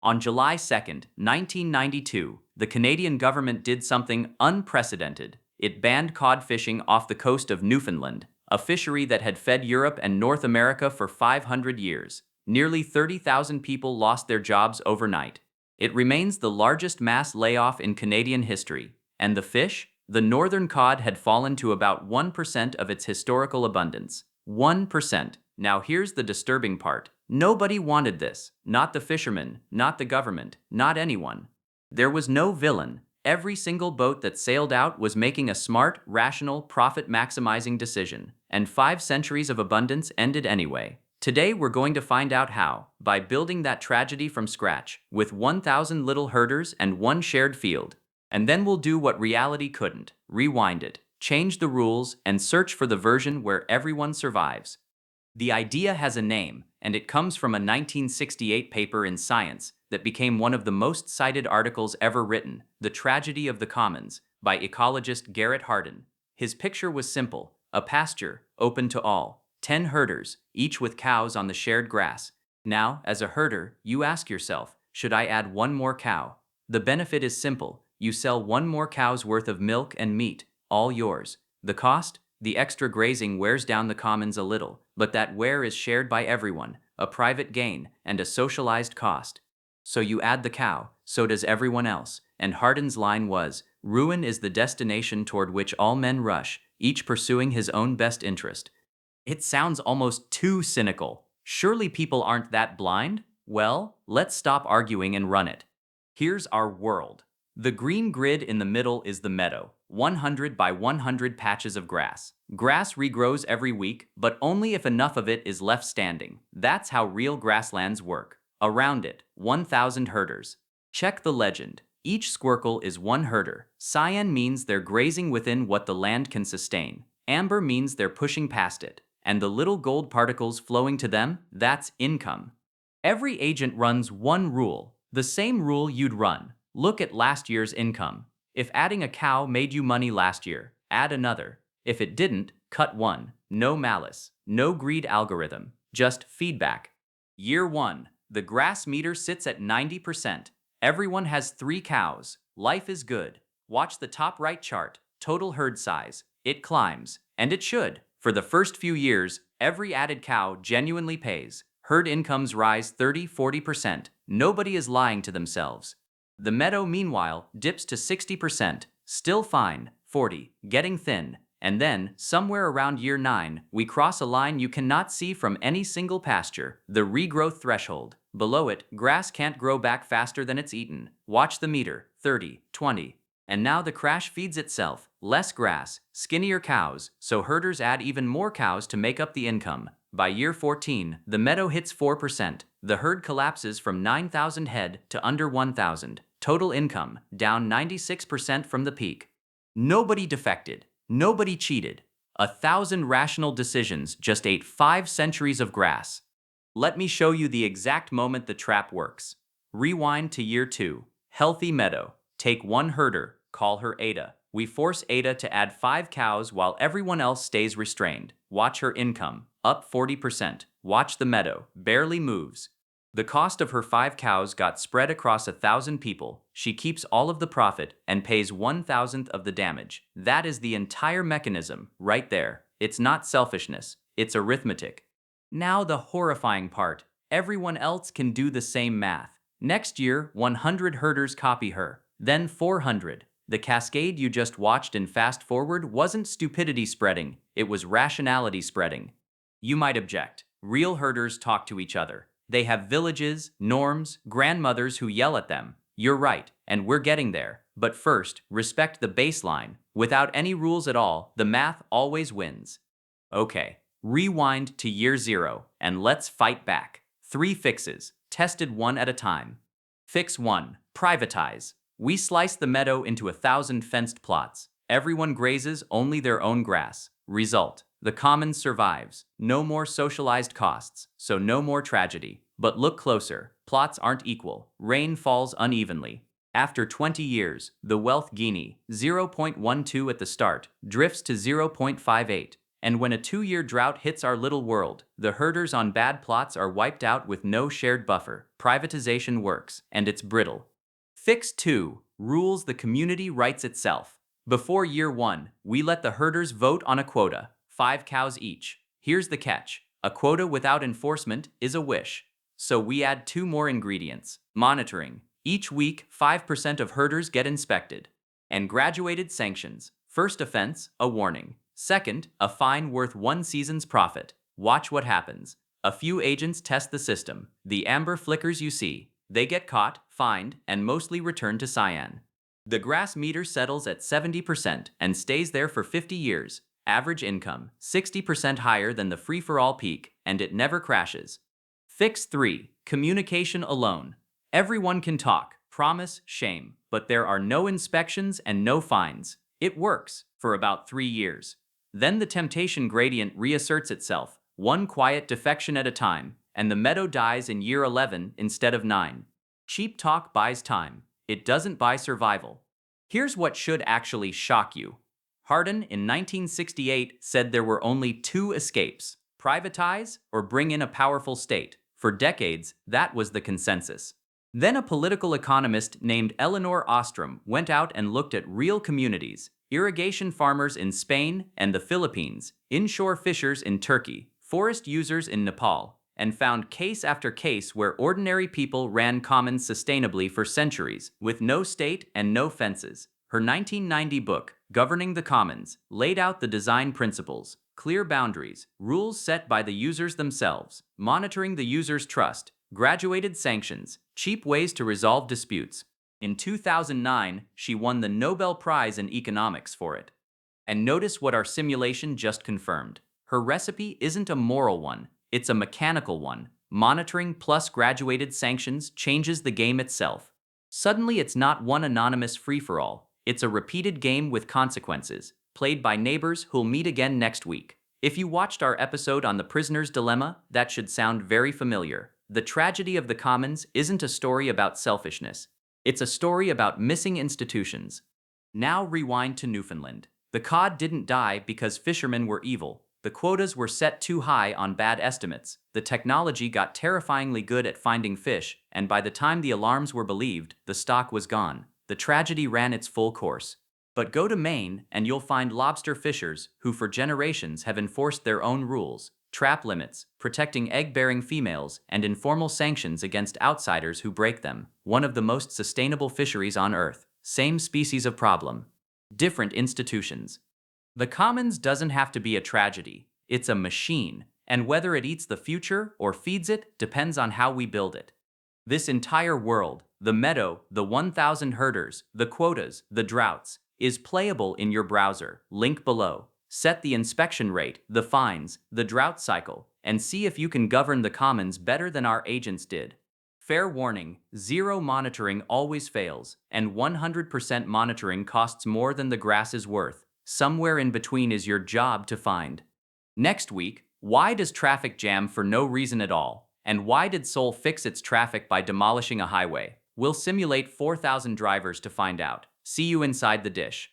On July 2nd, 1992, the Canadian government did something unprecedented. It banned cod fishing off the coast of Newfoundland, a fishery that had fed Europe and North America for 500 years. Nearly 30,000 people lost their jobs overnight. It remains the largest mass layoff in Canadian history. And the fish? The northern cod had fallen to about 1% of its historical abundance. 1%. Now here's the disturbing part. Nobody wanted this. Not the fishermen, not the government, not anyone. There was no villain. Every single boat that sailed out was making a smart, rational, profit-maximizing decision. And 5 centuries of abundance ended anyway. Today we're going to find out how, by building that tragedy from scratch, with 1,000 little herders and one shared field. And then we'll do what reality couldn't, rewind it, change the rules, and search for the version where everyone survives. The idea has a name, and it comes from a 1968 paper in Science that became one of the most cited articles ever written, The Tragedy of the Commons, by ecologist Garrett Hardin. His picture was simple, a pasture, open to all, 10 herders, each with cows on the shared grass. Now, as a herder, you ask yourself, should I add one more cow? The benefit is simple. You sell one more cow's worth of milk and meat, all yours. The cost? The extra grazing wears down the commons a little, but that wear is shared by everyone, a private gain, and a socialized cost. So you add the cow, so does everyone else, and Hardin's line was, ruin is the destination toward which all men rush, each pursuing his own best interest. It sounds almost too cynical. Surely people aren't that blind? Well, let's stop arguing and run it. Here's our world. The green grid in the middle is the meadow, 100 by 100 patches of grass. Grass regrows every week, but only if enough of it is left standing. That's how real grasslands work. Around it, 1,000 herders. Check the legend. Each squircle is one herder. Cyan means they're grazing within what the land can sustain. Amber means they're pushing past it. And the little gold particles flowing to them, that's income. Every agent runs one rule, the same rule you'd run. Look at last year's income. If adding a cow made you money last year, add another. If it didn't, cut one. No malice, no greed algorithm, just feedback. Year 1, the grass meter sits at 90%. Everyone has 3 cows. Life is good. Watch the top right chart, total herd size. It climbs, and it should. For the first few years, every added cow genuinely pays. Herd incomes rise 30–40%. Nobody is lying to themselves. The meadow, meanwhile, dips to 60%, still fine, 40, getting thin, and then, somewhere around year 9, we cross a line you cannot see from any single pasture, the regrowth threshold. Below it, grass can't grow back faster than it's eaten. Watch the meter, 30, 20. And now the crash feeds itself, less grass, skinnier cows, so herders add even more cows to make up the income. By year 14, the meadow hits 4%. The herd collapses from 9,000 head to under 1,000. Total income, down 96% from the peak. Nobody defected. Nobody cheated. 1,000 rational decisions just ate 5 centuries of grass. Let me show you the exact moment the trap works. Rewind to year 2. Healthy meadow. Take one herder, call her Ada. We force Ada to add 5 cows while everyone else stays restrained. Watch her income, up 40%. Watch the meadow, barely moves. The cost of her 5 cows got spread across 1,000 people. She keeps all of the profit and pays 1,000th of the damage. That is the entire mechanism, right there. It's not selfishness, it's arithmetic. Now the horrifying part. Everyone else can do the same math. Next year, 100 herders copy her, then 400. The cascade you just watched in fast forward wasn't stupidity spreading, it was rationality spreading. You might object. Real herders talk to each other. They have villages, norms, grandmothers who yell at them. You're right, and we're getting there. But first, respect the baseline. Without any rules at all, the math always wins. Okay, rewind to year 0, and let's fight back. 3 fixes, tested one at a time. Fix 1, privatize. We slice the meadow into 1,000 fenced plots. Everyone grazes only their own grass. Result, the commons survives. No more socialized costs, so no more tragedy. But look closer. Plots aren't equal. Rain falls unevenly. After 20 years, the wealth Guinea, 0.12 at the start, drifts to 0.58. And when a 2-year drought hits our little world, the herders on bad plots are wiped out with no shared buffer. Privatization works, and it's brittle. Fix 2. Rules the community writes itself. Before year 1, we let the herders vote on a quota, 5 cows each. Here's the catch. A quota without enforcement is a wish. So we add 2 more ingredients. Monitoring. Each week, 5% of herders get inspected. And graduated sanctions. First offense, a warning. Second, a fine worth 1 season's profit. Watch what happens. A few agents test the system. The amber flickers you see. They get caught, fined, and mostly returned to cyan. The grass meter settles at 70% and stays there for 50 years. Average income, 60% higher than the free-for-all peak, and it never crashes. Fix 3. Communication alone. Everyone can talk, promise, shame, but there are no inspections and no fines. It works for about 3 years. Then the temptation gradient reasserts itself, 1 quiet defection at a time, and the meadow dies in year 11 instead of 9. Cheap talk buys time. It doesn't buy survival. Here's what should actually shock you. Hardin in 1968 said there were only 2 escapes: privatize or bring in a powerful state. For decades, that was the consensus. Then a political economist named Elinor Ostrom went out and looked at real communities: irrigation farmers in Spain and the Philippines, inshore fishers in Turkey, forest users in Nepal, and found case after case where ordinary people ran commons sustainably for centuries, with no state and no fences. Her 1990 book, Governing the Commons, laid out the design principles: clear boundaries, rules set by the users themselves, monitoring the user's trust, graduated sanctions, cheap ways to resolve disputes. In 2009, she won the Nobel Prize in economics for it. And notice what our simulation just confirmed. Her recipe isn't a moral one, it's a mechanical one. Monitoring plus graduated sanctions changes the game itself. Suddenly it's not one anonymous free-for-all, it's a repeated game with consequences, played by neighbors who'll meet again next week. If you watched our episode on the prisoner's dilemma, that should sound very familiar. The tragedy of the commons isn't a story about selfishness. It's a story about missing institutions. Now rewind to Newfoundland. The cod didn't die because fishermen were evil. The quotas were set too high on bad estimates. The technology got terrifyingly good at finding fish, and by the time the alarms were believed, the stock was gone. The tragedy ran its full course. But go to Maine and you'll find lobster fishers who for generations have enforced their own rules: trap limits, protecting egg-bearing females, and informal sanctions against outsiders who break them. One of the most sustainable fisheries on Earth. Same species of problem. Different institutions. The commons doesn't have to be a tragedy. It's a machine, and whether it eats the future or feeds it depends on how we build it. This entire world, the meadow, the 1,000 herders, the quotas, the droughts, is playable in your browser. Link below. Set the inspection rate, the fines, the drought cycle, and see if you can govern the commons better than our agents did. Fair warning, 0 monitoring always fails, and 100% monitoring costs more than the grass is worth. Somewhere in between is your job to find. Next week, why does traffic jam for no reason at all? And why did Seoul fix its traffic by demolishing a highway? We'll simulate 4,000 drivers to find out. See you inside the dish.